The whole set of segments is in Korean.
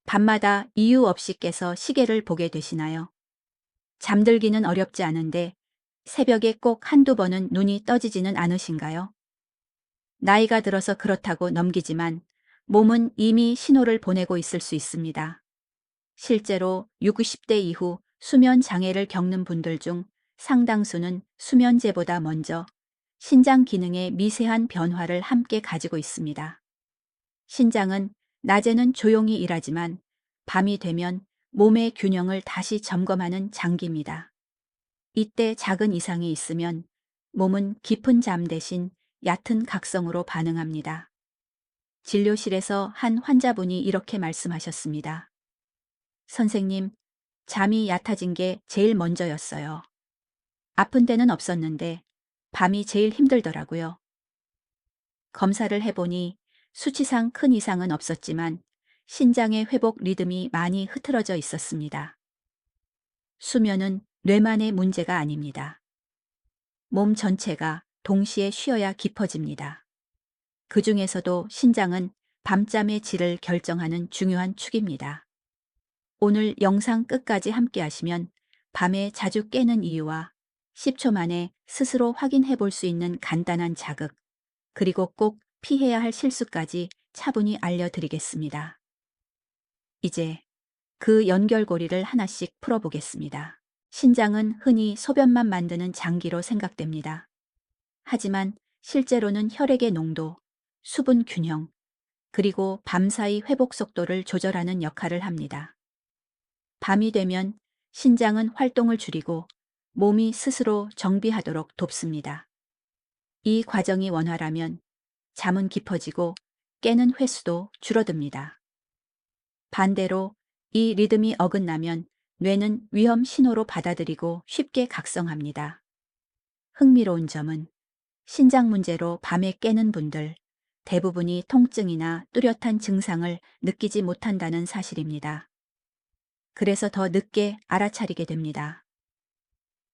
밤마다 이유 없이 깨서 시계를 보게 되시나요? 잠들기는 어렵지 않은데 새벽에 꼭 한두 번은 눈이 떠지지는 않으신가요? 나이가 들어서 그렇다고 넘기지만 몸은 이미 신호를 보내고 있을 수 있습니다. 실제로 60대 이후 수면 장애를 겪는 분들 중 상당수는 수면제보다 먼저 신장 기능의 미세한 변화를 함께 가지고 있습니다. 신장은 낮에는 조용히 일하지만 밤이 되면 몸의 균형을 다시 점검하는 장기입니다. 이때 작은 이상이 있으면 몸은 깊은 잠 대신 얕은 각성으로 반응합니다. 진료실에서 한 환자분이 이렇게 말씀하셨습니다. 선생님, 잠이 얕아진 게 제일 먼저였어요. 아픈 데는 없었는데 밤이 제일 힘들더라고요. 검사를 해보니 수치상 큰 이상은 없었지만 신장의 회복 리듬이 많이 흐트러져 있었습니다. 수면은 뇌만의 문제가 아닙니다. 몸 전체가 동시에 쉬어야 깊어집니다. 그 중에서도 신장은 밤잠의 질을 결정하는 중요한 축입니다. 오늘 영상 끝까지 함께 하시면 밤에 자주 깨는 이유와 10초 만에 스스로 확인해 볼 수 있는 간단한 자극, 그리고 꼭 피해야 할 실수까지 차분히 알려드리겠습니다. 이제 그 연결고리를 하나씩 풀어보겠습니다. 신장은 흔히 소변만 만드는 장기로 생각됩니다. 하지만 실제로는 혈액의 농도, 수분 균형, 그리고 밤사이 회복 속도를 조절하는 역할을 합니다. 밤이 되면 신장은 활동을 줄이고 몸이 스스로 정비하도록 돕습니다. 이 과정이 원활하면 잠은 깊어지고 깨는 횟수도 줄어듭니다. 반대로 이 리듬이 어긋나면 뇌는 위험 신호로 받아들이고 쉽게 각성합니다. 흥미로운 점은 신장 문제로 밤에 깨는 분들 대부분이 통증이나 뚜렷한 증상을 느끼지 못한다는 사실입니다. 그래서 더 늦게 알아차리게 됩니다.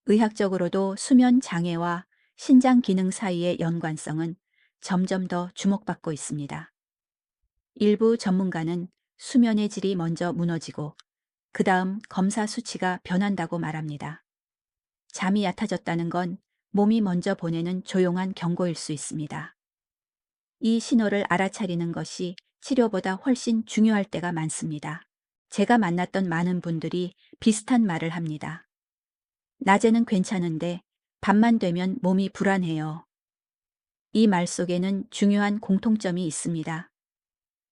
의학적으로도 수면 장애와 신장 기능 사이의 연관성은 점점 더 주목받고 있습니다. 일부 전문가는 수면의 질이 먼저 무너지고 그 다음 검사 수치가 변한다고 말합니다. 잠이 얕아졌다는 건 몸이 먼저 보내는 조용한 경고일 수 있습니다. 이 신호를 알아차리는 것이 치료보다 훨씬 중요할 때가 많습니다. 제가 만났던 많은 분들이 비슷한 말을 합니다. 낮에는 괜찮은데 밤만 되면 몸이 불안해요. 이 말 속에는 중요한 공통점이 있습니다.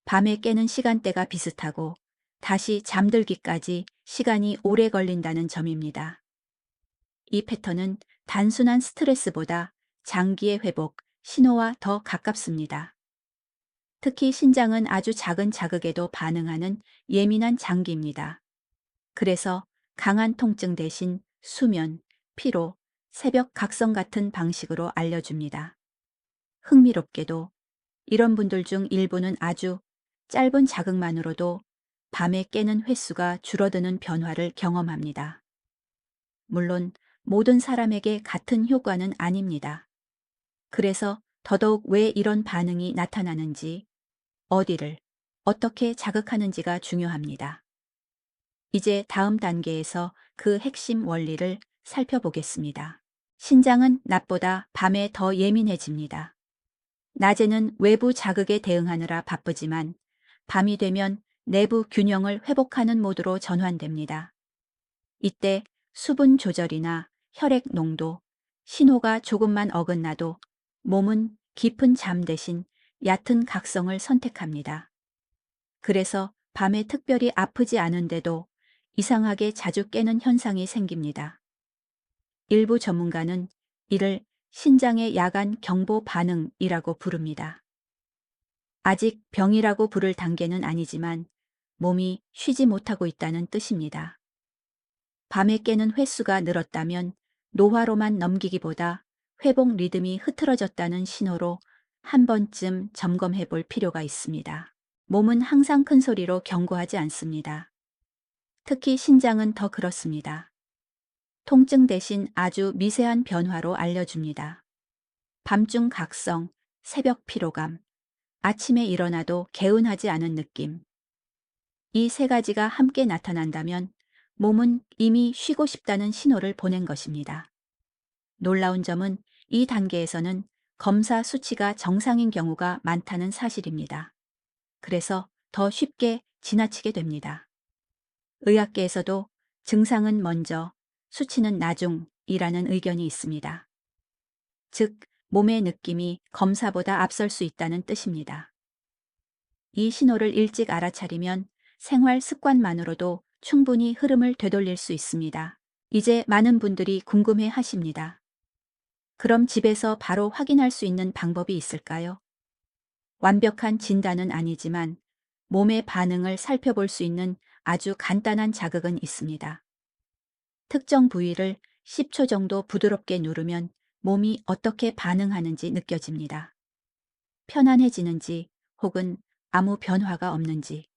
밤에 깨는 시간대가 비슷하고 다시 잠들기까지 시간이 오래 걸린다는 점입니다. 이 패턴은 단순한 스트레스보다 장기의 회복, 신호와 더 가깝습니다. 특히 신장은 아주 작은 자극에도 반응하는 예민한 장기입니다. 그래서 강한 통증 대신 수면, 피로, 새벽 각성 같은 방식으로 알려줍니다. 흥미롭게도 이런 분들 중 일부는 아주 짧은 자극만으로도 밤에 깨는 횟수가 줄어드는 변화를 경험합니다. 물론 모든 사람에게 같은 효과는 아닙니다. 그래서 더더욱 왜 이런 반응이 나타나는지, 어디를 어떻게 자극하는지가 중요합니다. 이제 다음 단계에서 그 핵심 원리를 살펴보겠습니다. 신장은 낮보다 밤에 더 예민해집니다. 낮에는 외부 자극에 대응하느라 바쁘지만 밤이 되면 내부 균형을 회복하는 모드로 전환됩니다. 이때 수분 조절이나 혈액 농도, 신호가 조금만 어긋나도 몸은 깊은 잠 대신 얕은 각성을 선택합니다. 그래서 밤에 특별히 아프지 않은데도 이상하게 자주 깨는 현상이 생깁니다. 일부 전문가는 이를 신장의 야간 경보 반응이라고 부릅니다. 아직 병이라고 부를 단계는 아니지만 몸이 쉬지 못하고 있다는 뜻입니다. 밤에 깨는 횟수가 늘었다면 노화로만 넘기기보다 회복 리듬이 흐트러졌다는 신호로 한 번쯤 점검해 볼 필요가 있습니다. 몸은 항상 큰 소리로 경고하지 않습니다. 특히 신장은 더 그렇습니다. 통증 대신 아주 미세한 변화로 알려줍니다. 밤중 각성, 새벽 피로감, 아침에 일어나도 개운하지 않은 느낌. 이 세 가지가 함께 나타난다면 몸은 이미 쉬고 싶다는 신호를 보낸 것입니다. 놀라운 점은 이 단계에서는 검사 수치가 정상인 경우가 많다는 사실입니다. 그래서 더 쉽게 지나치게 됩니다. 의학계에서도 증상은 먼저, 수치는 나중이라는 의견이 있습니다. 즉, 몸의 느낌이 검사보다 앞설 수 있다는 뜻입니다. 이 신호를 일찍 알아차리면 생활 습관만으로도 충분히 흐름을 되돌릴 수 있습니다. 이제 많은 분들이 궁금해 하십니다. 그럼 집에서 바로 확인할 수 있는 방법이 있을까요? 완벽한 진단은 아니지만 몸의 반응을 살펴볼 수 있는 아주 간단한 자극은 있습니다. 특정 부위를 10초 정도 부드럽게 누르면 몸이 어떻게 반응하는지 느껴집니다. 편안해지는지 혹은 아무 변화가 없는지.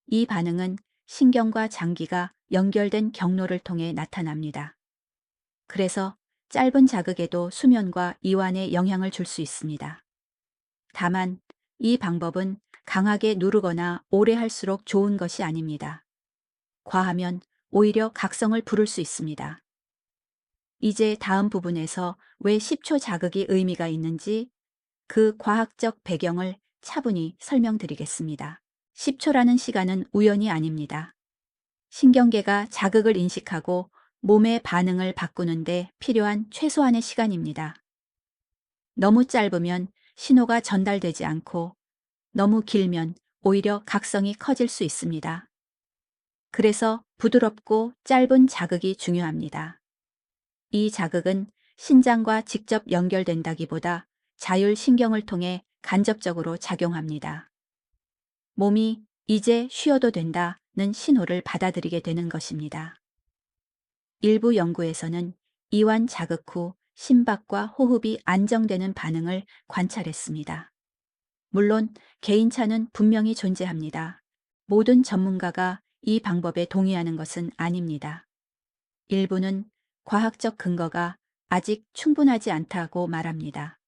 이 반응은 신경과 장기가 연결된 경로를 통해 나타납니다. 그래서 짧은 자극에도 수면과 이완에 영향을 줄 수 있습니다. 다만 이 방법은 강하게 누르거나 오래 할수록 좋은 것이 아닙니다. 과하면 오히려 각성을 부를 수 있습니다. 이제 다음 부분에서 왜 10초 자극이 의미가 있는지 그 과학적 배경을 차분히 설명드리겠습니다. 10초라는 시간은 우연이 아닙니다. 신경계가 자극을 인식하고 몸의 반응을 바꾸는데 필요한 최소한의 시간입니다. 너무 짧으면 신호가 전달되지 않고 너무 길면 오히려 각성이 커질 수 있습니다. 그래서 부드럽고 짧은 자극이 중요합니다. 이 자극은 신장과 직접 연결된다기보다 자율신경을 통해 간접적으로 작용합니다. 몸이 이제 쉬어도 된다는 신호를 받아들이게 되는 것입니다. 일부 연구에서는 이완 자극 후 심박과 호흡이 안정되는 반응을 관찰했습니다. 물론 개인차는 분명히 존재합니다. 모든 전문가가 이 방법에 동의하는 것은 아닙니다. 일부는 과학적 근거가 아직 충분하지 않다고 말합니다.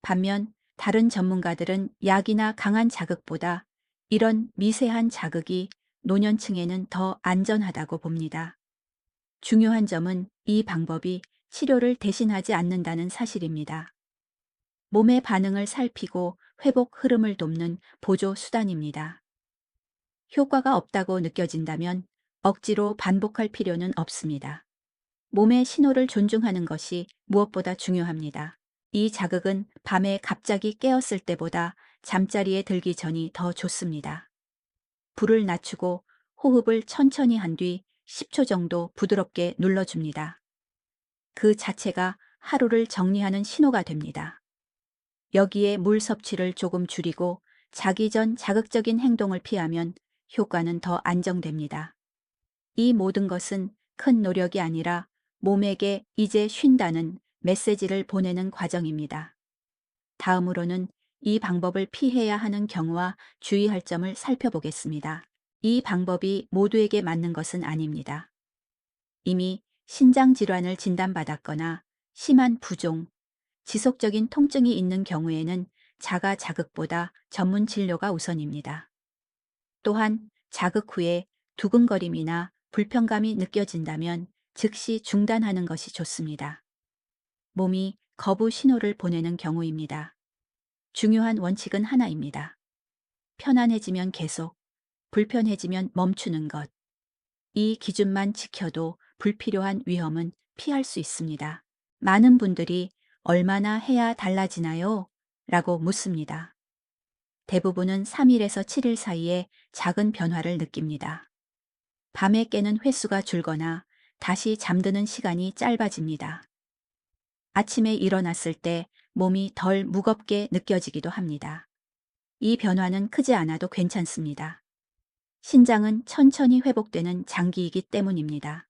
반면 다른 전문가들은 약이나 강한 자극보다 이런 미세한 자극이 노년층에는 더 안전하다고 봅니다. 중요한 점은 이 방법이 치료를 대신하지 않는다는 사실입니다. 몸의 반응을 살피고 회복 흐름을 돕는 보조 수단입니다. 효과가 없다고 느껴진다면 억지로 반복할 필요는 없습니다. 몸의 신호를 존중하는 것이 무엇보다 중요합니다. 이 자극은 밤에 갑자기 깨었을 때보다 잠자리에 들기 전이 더 좋습니다. 불을 낮추고 호흡을 천천히 한 뒤 10초 정도 부드럽게 눌러줍니다. 그 자체가 하루를 정리하는 신호가 됩니다. 여기에 물 섭취를 조금 줄이고 자기 전 자극적인 행동을 피하면 효과는 더 안정됩니다. 이 모든 것은 큰 노력이 아니라 몸에게 이제 쉰다는 메시지를 보내는 과정입니다. 다음으로는 이 방법을 피해야 하는 경우와 주의할 점을 살펴보겠습니다. 이 방법이 모두에게 맞는 것은 아닙니다. 이미 신장 질환을 진단받았거나 심한 부종, 지속적인 통증이 있는 경우에는 자가 자극보다 전문 진료가 우선입니다. 또한 자극 후에 두근거림이나 불편감이 느껴진다면 즉시 중단하는 것이 좋습니다. 몸이 거부 신호를 보내는 경우입니다. 중요한 원칙은 하나입니다. 편안해지면 계속, 불편해지면 멈추는 것. 이 기준만 지켜도 불필요한 위험은 피할 수 있습니다. 많은 분들이 얼마나 해야 달라지나요? 라고 묻습니다. 대부분은 3일에서 7일 사이에 작은 변화를 느낍니다. 밤에 깨는 횟수가 줄거나 다시 잠드는 시간이 짧아집니다. 아침에 일어났을 때 몸이 덜 무겁게 느껴지기도 합니다. 이 변화는 크지 않아도 괜찮습니다. 신장은 천천히 회복되는 장기이기 때문입니다.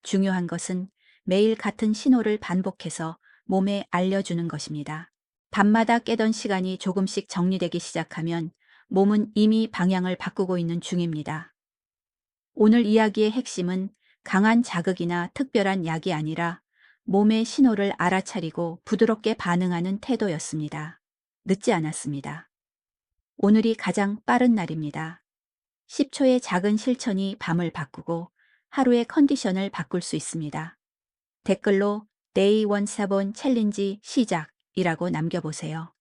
중요한 것은 매일 같은 신호를 반복해서 몸에 알려주는 것입니다. 밤마다 깨던 시간이 조금씩 정리되기 시작하면 몸은 이미 방향을 바꾸고 있는 중입니다. 오늘 이야기의 핵심은 강한 자극이나 특별한 약이 아니라 몸의 신호를 알아차리고 부드럽게 반응하는 태도였습니다. 늦지 않았습니다. 오늘이 가장 빠른 날입니다. 10초의 작은 실천이 밤을 바꾸고 하루의 컨디션을 바꿀 수 있습니다. 댓글로 Day 17 챌린지 시작이라고 남겨보세요.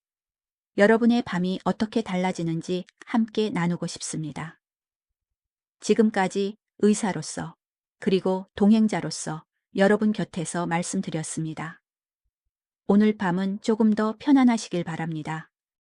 여러분의 밤이 어떻게 달라지는지 함께 나누고 싶습니다. 지금까지 의사로서 그리고 동행자로서 여러분 곁에서 말씀드렸습니다. 오늘 밤은 조금 더 편안하시길 바랍니다.